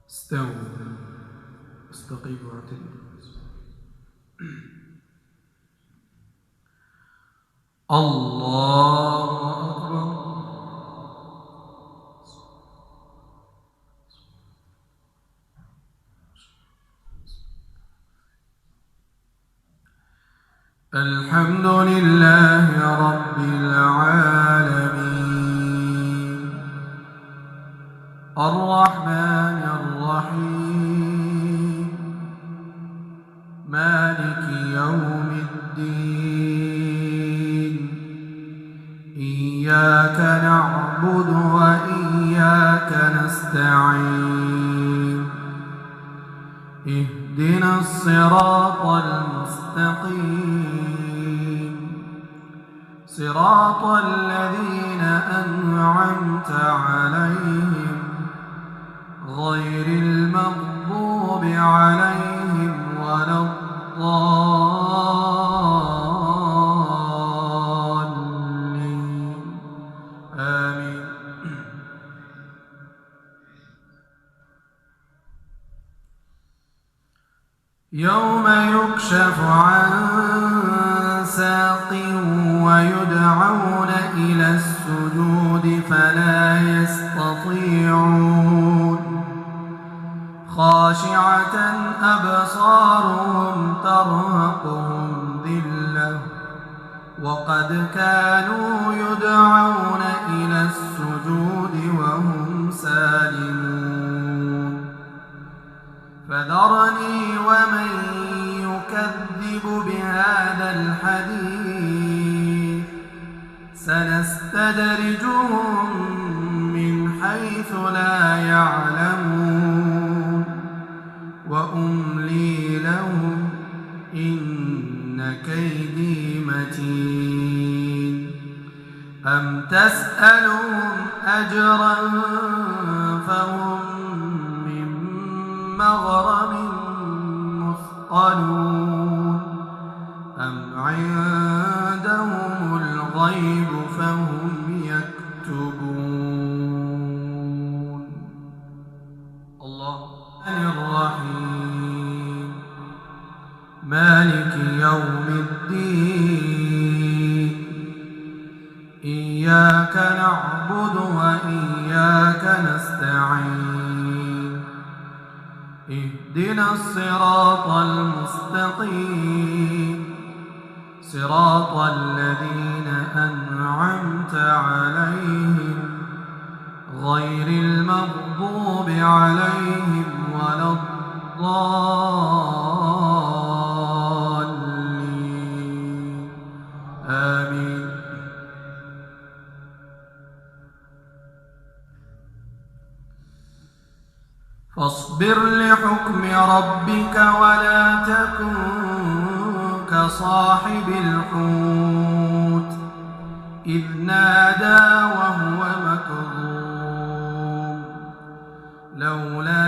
استووا استقيموا واعتدلوا. الله أكبر. الحمد لله رب العالمين الرحمن الرحيم مالك يوم الدين إياك نعبد وإياك نستعين اهدنا الصراط المستقيم صراط الذين أنعمت عليهم غير المغضوب عليهم ولا الضالين آمين. يوم يكشف عن ساق ويدعون إلى السجود فلا يستطيعون خاشعة أبصارهم ترهقهم ذلة وقد كانوا يدعون إلى السجود وهم سالمون فذرني ومن يكذب بهذا الحديث سنستدرجهم من حيث لا يعلمون وأملي لهم إن كيدي متين أم تسألهم أجرا فهم من مغرم مثقلون أم عندهم الغيب فهم يكتبون. الله الرحيم مالك يوم الدين إياك نعبد وإياك نستعين اهدنا الصراط المستقيم صراط الذين أنعمت عليهم غير المغضوب عليهم ولا الضالين آمين. فاصبر لحكم ربك ولا تكن كصاحب الحوت إذ نادى وهو مكظوم لولا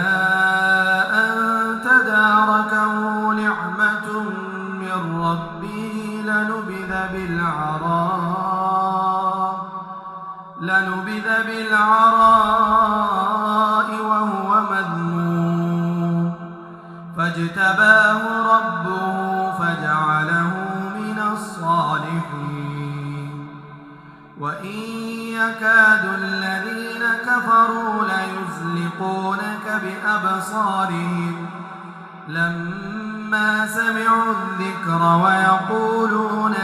أن تداركه نعمة من ربه لنبذ بالعراء وهو مذموم فاجتباه ربه فجعله من الصالحين وإن يكاد الذين كفروا ليزلقونك بأبصارهم لما سمعوا الذكر ويقولون